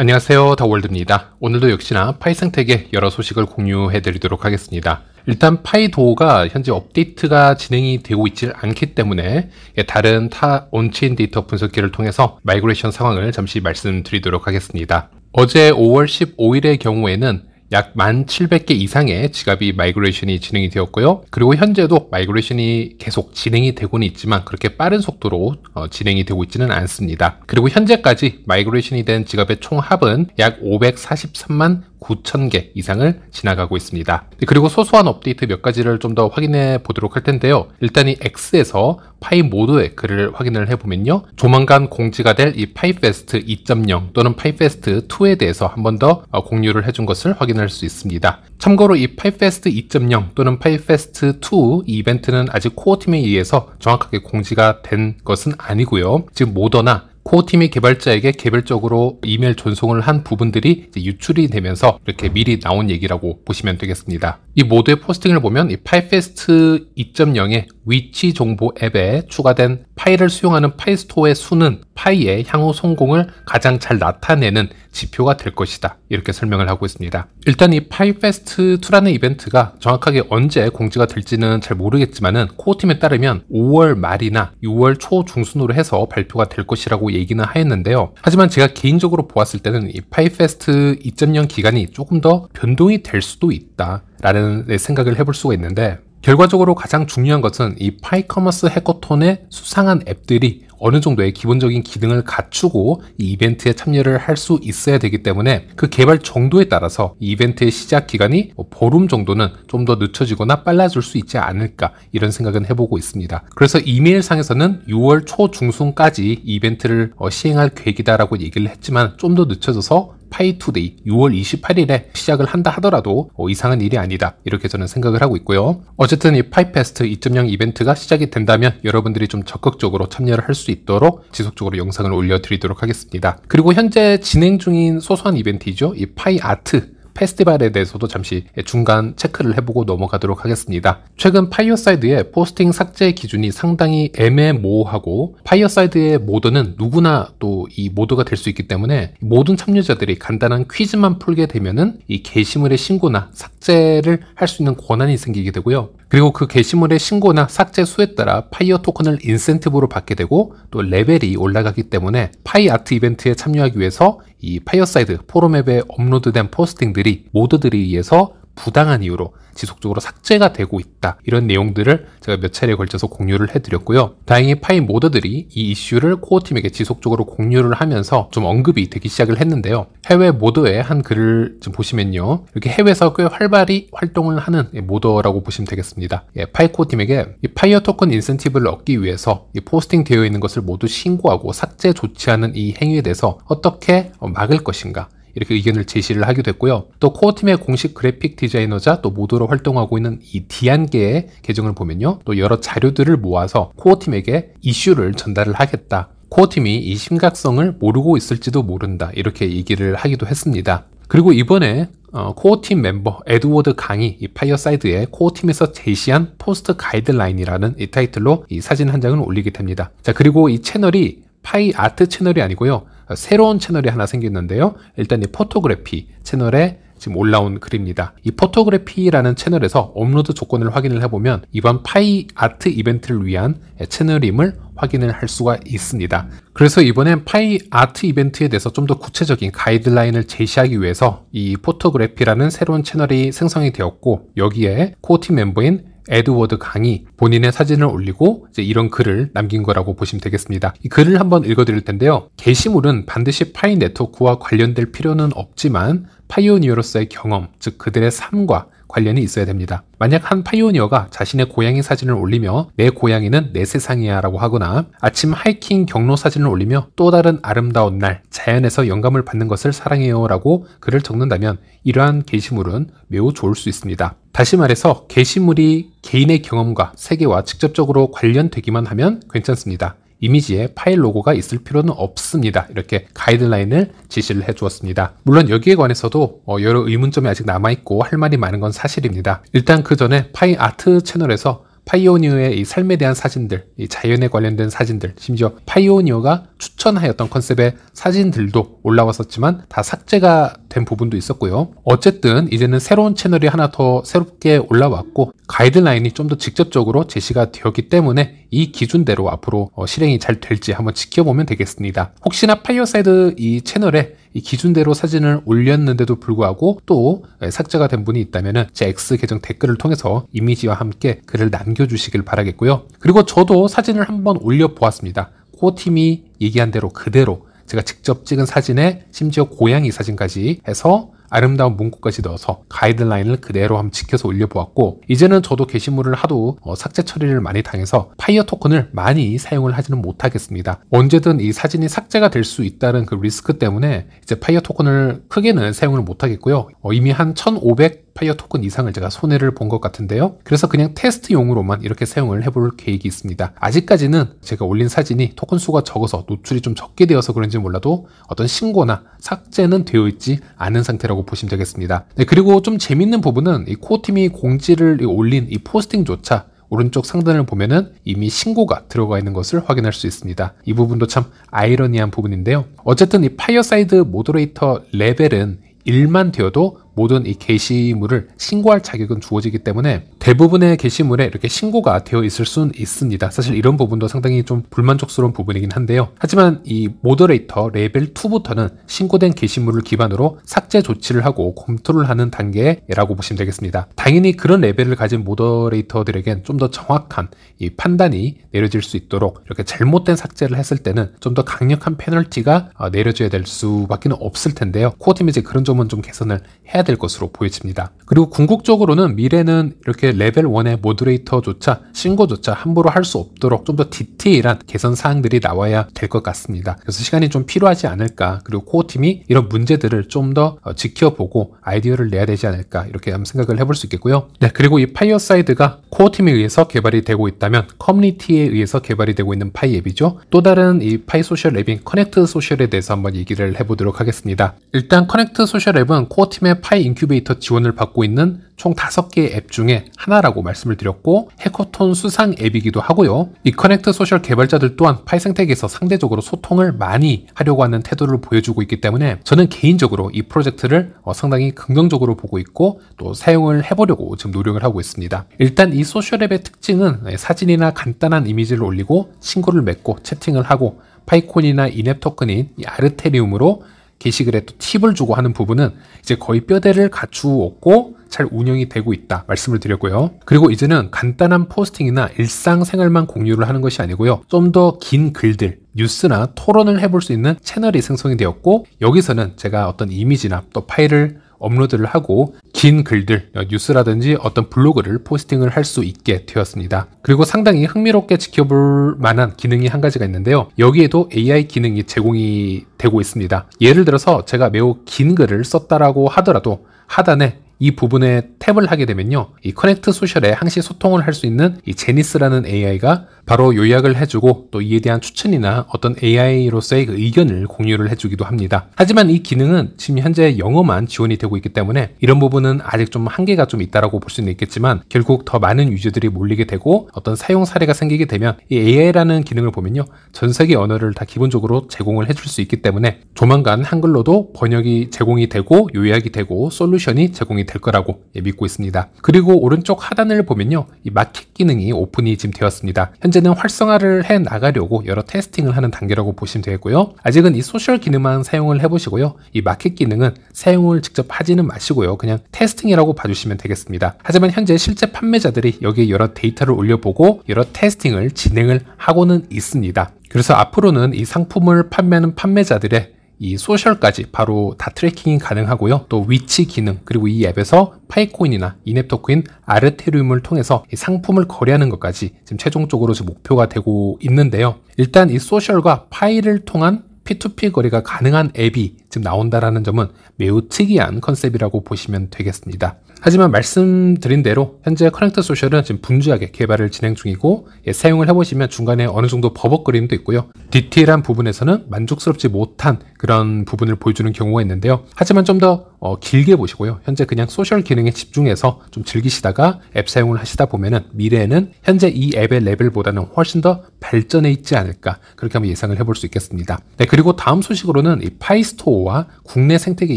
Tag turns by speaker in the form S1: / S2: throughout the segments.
S1: 안녕하세요, 다월드입니다. 오늘도 역시나 파이 생태계 여러 소식을 공유해 드리도록 하겠습니다. 일단 파이도어가 현재 업데이트가 진행이 되고 있지 않기 때문에 다른 타 온체인 데이터 분석기를 통해서 마이그레이션 상황을 잠시 말씀드리도록 하겠습니다. 어제 5월 15일의 경우에는 약 1,700개 이상의 지갑이 마이그레이션이 진행이 되었고요. 그리고 현재도 마이그레이션이 계속 진행이 되고는 있지만 그렇게 빠른 속도로 진행이 되고 있지는 않습니다. 그리고 현재까지 마이그레이션이 된 지갑의 총 합은 약 543만 9,000개 이상을 지나가고 있습니다. 그리고 소소한 업데이트 몇 가지를 좀 더 확인해 보도록 할 텐데요. 일단 이 X에서 파이 모드의 글을 확인을 해보면요. 조만간 공지가 될 이 파이페스트 2.0 또는 파이페스트 2에 대해서 한 번 더 공유를 해준 것을 확인할 수 있습니다. 참고로 이 파이페스트 2.0 또는 파이페스트 2 이 이벤트는 아직 코어팀에 의해서 정확하게 공지가 된 것은 아니고요. 지금 모더나 코어팀이 개발자에게 개별적으로 이메일 전송을 한 부분들이 이제 유출이 되면서 이렇게 미리 나온 얘기라고 보시면 되겠습니다. 이 모드의 포스팅을 보면 이 파이페스트 2.0의 위치 정보 앱에 추가된 파이를 수용하는 파이스토어의 수는 파이의 향후 성공을 가장 잘 나타내는 지표가 될 것이다. 이렇게 설명을 하고 있습니다. 일단 이 파이페스트 2라는 이벤트가 정확하게 언제 공지가 될지는 잘 모르겠지만은 코어팀에 따르면 5월 말이나 6월 초 중순으로 해서 발표가 될 것이라고 얘기는 하였는데요. 하지만 제가 개인적으로 보았을 때는 이 파이페스트 2.0 기간이 조금 더 변동이 될 수도 있다 라는 생각을 해볼 수가 있는데, 결과적으로 가장 중요한 것은 이 파이커머스 해커톤의 수상한 앱들이 어느 정도의 기본적인 기능을 갖추고 이 이벤트에 참여를 할 수 있어야 되기 때문에 그 개발 정도에 따라서 이 이벤트의 시작 기간이 보름 정도는 좀 더 늦춰지거나 빨라질 수 있지 않을까, 이런 생각은 해보고 있습니다. 그래서 이메일상에서는 6월 초 중순까지 이벤트를 시행할 계획이다라고 얘기를 했지만 좀 더 늦춰져서 파이투데이 6월 28일에 시작을 한다 하더라도 이상한 일이 아니다, 이렇게 저는 생각을 하고 있고요. 어쨌든 이 파이페스트 2.0 이벤트가 시작이 된다면 여러분들이 좀 적극적으로 참여를 할 수 있도록 지속적으로 영상을 올려드리도록 하겠습니다. 그리고 현재 진행 중인 소소한 이벤트이죠. 이 파이 아트 페스티벌에 대해서도 잠시 중간 체크를 해보고 넘어가도록 하겠습니다. 최근 파이어사이드의 포스팅 삭제 기준이 상당히 애매모호하고, 파이어사이드의 모드는 누구나 또 이 모드가 될 수 있기 때문에 모든 참여자들이 간단한 퀴즈만 풀게 되면은 이 게시물의 신고나 삭제를 할 수 있는 권한이 생기게 되고요. 그리고 그 게시물의 신고나 삭제 수에 따라 파이어 토큰을 인센티브로 받게 되고 또 레벨이 올라가기 때문에 파이 아트 이벤트에 참여하기 위해서 이 파이어사이드 포럼 앱에 업로드된 포스팅들이 모드들에 의해서 부당한 이유로 지속적으로 삭제가 되고 있다, 이런 내용들을 제가 몇 차례에 걸쳐서 공유를 해드렸고요. 다행히 파이 모더들이 이 이슈를 코어팀에게 지속적으로 공유를 하면서 좀 언급이 되기 시작을 했는데요. 해외 모더의 한 글을 좀 보시면요, 이렇게 해외에서 꽤 활발히 활동을 하는 모더라고 보시면 되겠습니다. 파이 코어팀에게 이 파이어 토큰 인센티브를 얻기 위해서 이 포스팅 되어 있는 것을 모두 신고하고 삭제 조치하는 이 행위에 대해서 어떻게 막을 것인가, 이렇게 의견을 제시를 하기도 했고요. 또 코어팀의 공식 그래픽 디자이너자 또 모더로 활동하고 있는 이 디안계의 계정을 보면요, 또 여러 자료들을 모아서 코어팀에게 이슈를 전달을 하겠다, 코어팀이 이 심각성을 모르고 있을지도 모른다, 이렇게 얘기를 하기도 했습니다. 그리고 이번에 코어팀 멤버 에드워드 강이 이 파이어사이드의 코어팀에서 제시한 포스트 가이드라인이라는 이 타이틀로 이 사진 한 장을 올리게 됩니다. 자, 그리고 이 채널이 파이 아트 채널이 아니고요, 새로운 채널이 하나 생겼는데요. 일단 이 포토그래피 채널에 지금 올라온 글입니다. 이 포토그래피라는 채널에서 업로드 조건을 확인을 해보면 이번 파이 아트 이벤트를 위한 채널임을 확인을 할 수가 있습니다. 그래서 이번엔 파이 아트 이벤트에 대해서 좀 더 구체적인 가이드라인을 제시하기 위해서 이 포토그래피라는 새로운 채널이 생성이 되었고, 여기에 코어팀 멤버인 에드워드 강이 본인의 사진을 올리고 이제 이런 글을 남긴 거라고 보시면 되겠습니다. 이 글을 한번 읽어드릴 텐데요. 게시물은 반드시 파이 네트워크와 관련될 필요는 없지만 파이오니어로서의 경험, 즉 그들의 삶과 관련이 있어야 됩니다. 만약 한 파이오니어가 자신의 고양이 사진을 올리며 내 고양이는 내 세상이야 라고 하거나 아침 하이킹 경로 사진을 올리며 또 다른 아름다운 날, 자연에서 영감을 받는 것을 사랑해요 라고 글을 적는다면 이러한 게시물은 매우 좋을 수 있습니다. 다시 말해서 게시물이 개인의 경험과 세계와 직접적으로 관련되기만 하면 괜찮습니다. 이미지에 파일 로고가 있을 필요는 없습니다. 이렇게 가이드라인을 지시를 해주었습니다. 물론 여기에 관해서도 여러 의문점이 아직 남아있고 할 말이 많은 건 사실입니다. 일단 그 전에 파이 아트 채널에서 파이오니어의 이 삶에 대한 사진들, 이 자연에 관련된 사진들, 심지어 파이오니어가 추천하였던 컨셉의 사진들도 올라왔었지만 다 삭제가 된 부분도 있었고요. 어쨌든 이제는 새로운 채널이 하나 더 새롭게 올라왔고 가이드라인이 좀 더 직접적으로 제시가 되었기 때문에 이 기준대로 앞으로 실행이 잘 될지 한번 지켜보면 되겠습니다. 혹시나 파이어사이드 이 채널에 이 기준대로 사진을 올렸는데도 불구하고 또 삭제가 된 분이 있다면 제 X 계정 댓글을 통해서 이미지와 함께 글을 남겨주시길 바라겠고요. 그리고 저도 사진을 한번 올려보았습니다. 코어팀이 얘기한 대로 그대로 제가 직접 찍은 사진에 심지어 고양이 사진까지 해서 아름다운 문구까지 넣어서 가이드라인을 그대로 한번 지켜서 올려보았고, 이제는 저도 게시물을 하도 삭제 처리를 많이 당해서 파이어 토큰을 많이 사용을 하지는 못하겠습니다. 언제든 이 사진이 삭제가 될 수 있다는 그 리스크 때문에 이제 파이어 토큰을 크게는 사용을 못하겠고요. 이미 한 1500 파이어 토큰 이상을 제가 손해를 본 것 같은데요. 그래서 그냥 테스트용으로만 이렇게 사용을 해볼 계획이 있습니다. 아직까지는 제가 올린 사진이 토큰 수가 적어서 노출이 좀 적게 되어서 그런지 몰라도 어떤 신고나 삭제는 되어 있지 않은 상태라고 보시면 되겠습니다. 네, 그리고 좀 재밌는 부분은 이 코어팀이 공지를 올린 이 포스팅조차 오른쪽 상단을 보면은 이미 신고가 들어가 있는 것을 확인할 수 있습니다. 이 부분도 참 아이러니한 부분인데요. 어쨌든 이 파이어사이드 모더레이터 레벨은 1만 되어도 모든 이 게시물을 신고할 자격은 주어지기 때문에 대부분의 게시물에 이렇게 신고가 되어 있을 수는 있습니다. 사실 이런 부분도 상당히 좀 불만족스러운 부분이긴 한데요. 하지만 이 모더레이터 레벨 2부터는 신고된 게시물을 기반으로 삭제 조치를 하고 검토를 하는 단계라고 보시면 되겠습니다. 당연히 그런 레벨을 가진 모더레이터들에겐 좀 더 정확한 이 판단이 내려질 수 있도록 이렇게 잘못된 삭제를 했을 때는 좀 더 강력한 페널티가 내려져야 될 수밖에 없을 텐데요. 코어팀이 이제 그런 점은 좀 개선을 해야 될 것으로 보여집니다. 그리고 궁극적으로는 미래는 이렇게 레벨 1의 모더레이터조차 신고조차 함부로 할 수 없도록 좀 더 디테일한 개선 사항들이 나와야 될 것 같습니다. 그래서 시간이 좀 필요하지 않을까, 그리고 코어팀이 이런 문제들을 좀 더 지켜보고 아이디어를 내야 되지 않을까, 이렇게 한번 생각을 해볼 수 있겠고요. 네, 그리고 이 파이어사이드가 코어팀에 의해서 개발이 되고 있다면 커뮤니티에 의해서 개발이 되고 있는 파이 앱이죠. 또 다른 이 파이 소셜 앱인 커넥트 소셜에 대해서 한번 얘기를 해보도록 하겠습니다. 일단 커넥트 소셜 앱은 코어팀의 파이 인큐베이터 지원을 받고 있는 총 5개의 앱 중에 하나라고 말씀을 드렸고, 해커톤 수상 앱이기도 하고요. 이 커넥트 소셜 개발자들 또한 파이 생태계에서 상대적으로 소통을 많이 하려고 하는 태도를 보여주고 있기 때문에 저는 개인적으로 이 프로젝트를 상당히 긍정적으로 보고 있고 또 사용을 해보려고 지금 노력을 하고 있습니다. 일단 이 소셜 앱의 특징은 사진이나 간단한 이미지를 올리고 친구를 맺고 채팅을 하고 파이콘이나 인앱 토큰인 이 아르테리움으로 게시글에 또 팁을 주고 하는 부분은 이제 거의 뼈대를 갖추었고 잘 운영이 되고 있다 말씀을 드렸고요. 그리고 이제는 간단한 포스팅이나 일상생활만 공유를 하는 것이 아니고요. 좀 더 긴 글들, 뉴스나 토론을 해볼 수 있는 채널이 생성이 되었고, 여기서는 제가 어떤 이미지나 또 파일을 업로드를 하고 긴 글들, 뉴스라든지 어떤 블로그를 포스팅을 할 수 있게 되었습니다. 그리고 상당히 흥미롭게 지켜볼 만한 기능이 한 가지가 있는데요. 여기에도 AI 기능이 제공이 되고 있습니다. 예를 들어서 제가 매우 긴 글을 썼다라고 하더라도 하단에 이 부분에 탭을 하게 되면요, 이 커넥트 소셜에 항시 소통을 할 수 있는 이 제니스라는 AI가 바로 요약을 해주고 또 이에 대한 추천이나 어떤 AI로서의 그 의견을 공유를 해주기도 합니다. 하지만 이 기능은 지금 현재 영어만 지원이 되고 있기 때문에 이런 부분은 아직 좀 한계가 좀 있다라고 볼 수는 있겠지만, 결국 더 많은 유저들이 몰리게 되고 어떤 사용 사례가 생기게 되면 이 AI라는 기능을 보면요, 전 세계 언어를 다 기본적으로 제공을 해줄 수 있기 때문에 조만간 한글로도 번역이 제공이 되고 요약이 되고 솔루션이 제공이 될 거라고 믿고 있습니다. 그리고 오른쪽 하단을 보면요, 이 마켓 기능이 오픈이 지금 되었습니다. 현재는 활성화를 해 나가려고 여러 테스팅을 하는 단계라고 보시면 되겠고요. 아직은 이 소셜 기능만 사용을 해보시고요. 이 마켓 기능은 사용을 직접 하지는 마시고요. 그냥 테스팅이라고 봐주시면 되겠습니다. 하지만 현재 실제 판매자들이 여기에 여러 데이터를 올려보고 여러 테스팅을 진행을 하고는 있습니다. 그래서 앞으로는 이 상품을 판매하는 판매자들의 이 소셜까지 바로 다 트래킹이 가능하고요. 또 위치 기능, 그리고 이 앱에서 파이코인이나 인앱 토큰인 아르테리움을 통해서 이 상품을 거래하는 것까지 지금 최종적으로 지금 목표가 되고 있는데요. 일단 이 소셜과 파이를 통한 P2P 거래가 가능한 앱이 지금 나온다라는 점은 매우 특이한 컨셉이라고 보시면 되겠습니다. 하지만 말씀드린 대로 현재 커넥트 소셜은 지금 분주하게 개발을 진행 중이고 사용을 해보시면 중간에 어느 정도 버벅거림도 있고요. 디테일한 부분에서는 만족스럽지 못한 그런 부분을 보여주는 경우가 있는데요. 하지만 좀 더 길게 보시고요. 현재 그냥 소셜 기능에 집중해서 좀 즐기시다가 앱 사용을 하시다 보면은 미래에는 현재 이 앱의 레벨보다는 훨씬 더 발전해 있지 않을까, 그렇게 한번 예상을 해볼 수 있겠습니다. 네, 그리고 다음 소식으로는 이 파이스토어와 국내 생태계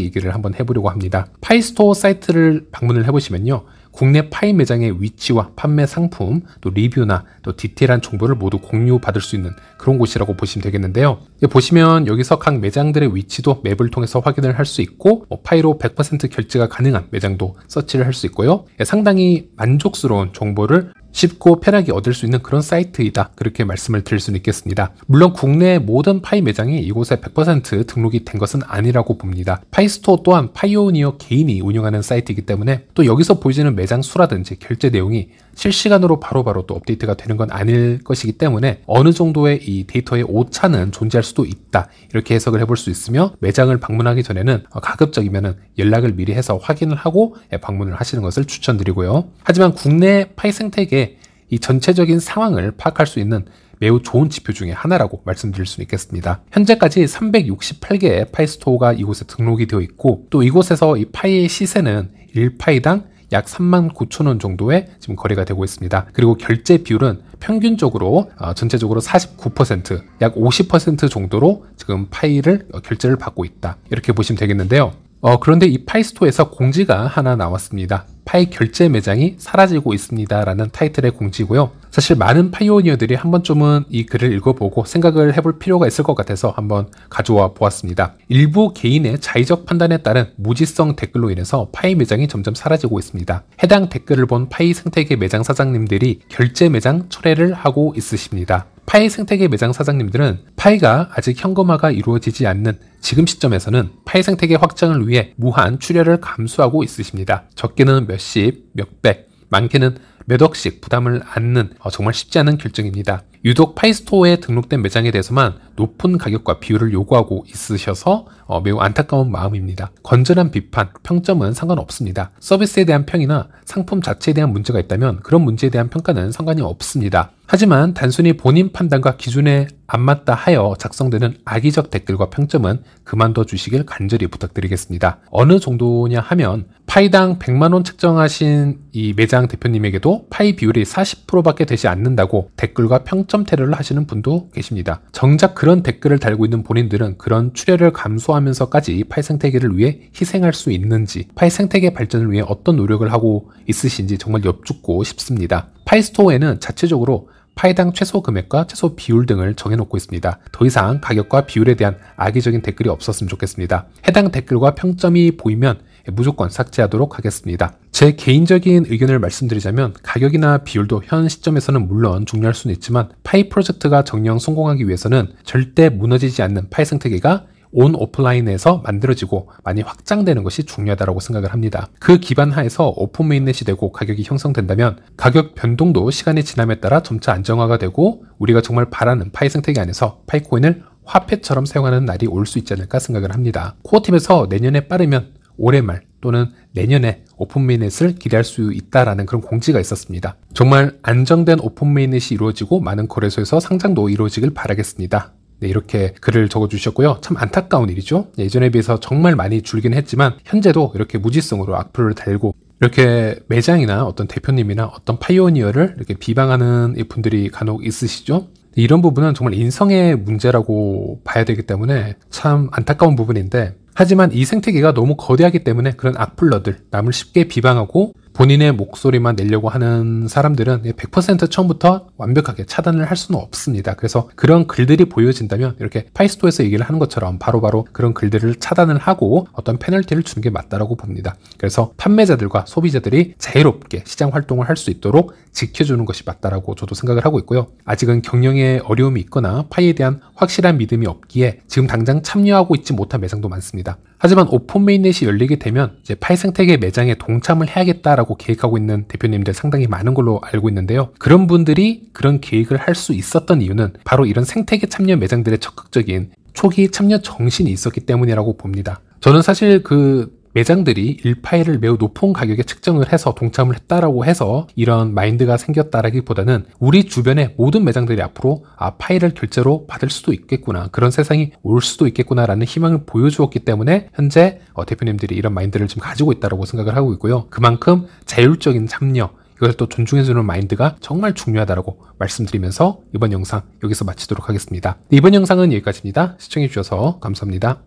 S1: 얘기를 한번 해보려고 합니다. 파이스토어 사이트를 방문을 해보시면요, 국내 파이 매장의 위치와 판매 상품, 또 리뷰나 또 디테일한 정보를 모두 공유받을 수 있는 그런 곳이라고 보시면 되겠는데요. 보시면 여기서 각 매장들의 위치도 맵을 통해서 확인을 할 수 있고, 파이로 100% 결제가 가능한 매장도 서치를 할 수 있고요. 상당히 만족스러운 정보를 쉽고 편하게 얻을 수 있는 그런 사이트이다, 그렇게 말씀을 드릴 수는 있겠습니다. 물론 국내 모든 파이 매장이 이곳에 100% 등록이 된 것은 아니라고 봅니다. 파이스토어 또한 파이오니어 개인이 운영하는 사이트이기 때문에 또 여기서 보여지는 매장 수라든지 결제 내용이 실시간으로 바로바로 또 업데이트가 되는 건 아닐 것이기 때문에 어느 정도의 이 데이터의 오차는 존재할 수도 있다, 이렇게 해석을 해볼 수 있으며, 매장을 방문하기 전에는 가급적이면 연락을 미리 해서 확인을 하고 방문을 하시는 것을 추천드리고요. 하지만 국내 파이 생태계 이 전체적인 상황을 파악할 수 있는 매우 좋은 지표 중에 하나라고 말씀드릴 수 있겠습니다. 현재까지 368개의 파이 스토어가 이곳에 등록이 되어 있고, 또 이곳에서 이 파이의 시세는 1파이당 약 39,000원 정도의 지금 거래가 되고 있습니다. 그리고 결제 비율은 평균적으로 전체적으로 49%, 약 50% 정도로 지금 파이를 결제를 받고 있다, 이렇게 보시면 되겠는데요. 그런데 이 파이스토어에서 공지가 하나 나왔습니다. 파이 결제 매장이 사라지고 있습니다 라는 타이틀의 공지고요. 사실 많은 파이오니어들이 한 번쯤은 이 글을 읽어보고 생각을 해볼 필요가 있을 것 같아서 한번 가져와 보았습니다. 일부 개인의 자의적 판단에 따른 무지성 댓글로 인해서 파이 매장이 점점 사라지고 있습니다. 해당 댓글을 본 파이 생태계 매장 사장님들이 결제 매장 철회를 하고 있으십니다. 파이 생태계 매장 사장님들은 파이가 아직 현금화가 이루어지지 않는 지금 시점에서는 파이 생태계 확장을 위해 무한 출혈을 감수하고 있으십니다. 적게는 몇십, 몇백, 많게는 몇 억씩 부담을 안는 정말 쉽지 않은 결정입니다. 유독 파이스토어에 등록된 매장에 대해서만 높은 가격과 비율을 요구하고 있으셔서 매우 안타까운 마음입니다. 건전한 비판, 평점은 상관없습니다. 서비스에 대한 평이나 상품 자체에 대한 문제가 있다면 그런 문제에 대한 평가는 상관이 없습니다. 하지만 단순히 본인 판단과 기준에 안 맞다 하여 작성되는 악의적 댓글과 평점은 그만둬 주시길 간절히 부탁드리겠습니다. 어느 정도냐 하면 파이당 100만원 책정하신 이 매장 대표님에게도 파이 비율이 40%밖에 되지 않는다고 댓글과 평점 테러를 하시는 분도 계십니다. 정작 그런 댓글을 달고 있는 본인들은 그런 출혈을 감수하면서까지 파이 생태계를 위해 희생할 수 있는지, 파이 생태계 발전을 위해 어떤 노력을 하고 있으신지 정말 엿듣고 싶습니다. 파이스토어에는 자체적으로 파이당 최소 금액과 최소 비율 등을 정해놓고 있습니다. 더 이상 가격과 비율에 대한 악의적인 댓글이 없었으면 좋겠습니다. 해당 댓글과 평점이 보이면 무조건 삭제하도록 하겠습니다. 제 개인적인 의견을 말씀드리자면 가격이나 비율도 현 시점에서는 물론 중요할 수는 있지만 파이 프로젝트가 정령 성공하기 위해서는 절대 무너지지 않는 파이 생태계가 온 오프라인에서 만들어지고 많이 확장되는 것이 중요하다고 생각을 합니다. 그 기반 하에서 오픈 메인넷이 되고 가격이 형성된다면 가격 변동도 시간이 지남에 따라 점차 안정화가 되고 우리가 정말 바라는 파이 생태계 안에서 파이코인을 화폐처럼 사용하는 날이 올 수 있지 않을까 생각을 합니다. 코어팀에서 내년에 빠르면 올해 말 또는 내년에 오픈 메인넷을 기대할 수 있다라는 그런 공지가 있었습니다. 정말 안정된 오픈 메인넷이 이루어지고 많은 거래소에서 상장도 이루어지길 바라겠습니다. 네, 이렇게 글을 적어주셨고요. 참 안타까운 일이죠. 예전에 비해서 정말 많이 줄긴 했지만 현재도 이렇게 무지성으로 악플을 달고 이렇게 매장이나 어떤 대표님이나 어떤 파이오니어를 이렇게 비방하는 분들이 간혹 있으시죠. 이런 부분은 정말 인성의 문제라고 봐야 되기 때문에 참 안타까운 부분인데, 하지만 이 생태계가 너무 거대하기 때문에 그런 악플러들, 남을 쉽게 비방하고 본인의 목소리만 내려고 하는 사람들은 100% 처음부터 완벽하게 차단을 할 수는 없습니다. 그래서 그런 글들이 보여진다면 이렇게 파이스토어에서 얘기를 하는 것처럼 바로바로 그런 글들을 차단을 하고 어떤 페널티를 주는 게 맞다라고 봅니다. 그래서 판매자들과 소비자들이 자유롭게 시장 활동을 할 수 있도록 지켜주는 것이 맞다라고 저도 생각을 하고 있고요. 아직은 경영에 어려움이 있거나 파이에 대한 확실한 믿음이 없기에 지금 당장 참여하고 있지 못한 매장도 많습니다. 하지만 오픈 메인넷이 열리게 되면 이제 파이 생태계 매장에 동참을 해야겠다라고 계획하고 있는 대표님들 상당히 많은 걸로 알고 있는데요. 그런 분들이 그런 계획을 할 수 있었던 이유는 바로 이런 생태계 참여 매장들의 적극적인 초기 참여 정신이 있었기 때문이라고 봅니다. 저는 사실 그 매장들이 1파일을 매우 높은 가격에 측정을 해서 동참을 했다라고 해서 이런 마인드가 생겼다라기보다는 우리 주변의 모든 매장들이 앞으로 파일을 결제로 받을 수도 있겠구나, 그런 세상이 올 수도 있겠구나라는 희망을 보여주었기 때문에 현재 대표님들이 이런 마인드를 지금 가지고 있다고 생각을 하고 있고요. 그만큼 자율적인 참여, 이걸 또 존중해주는 마인드가 정말 중요하다고 말씀드리면서 이번 영상 여기서 마치도록 하겠습니다. 이번 영상은 여기까지입니다. 시청해주셔서 감사합니다.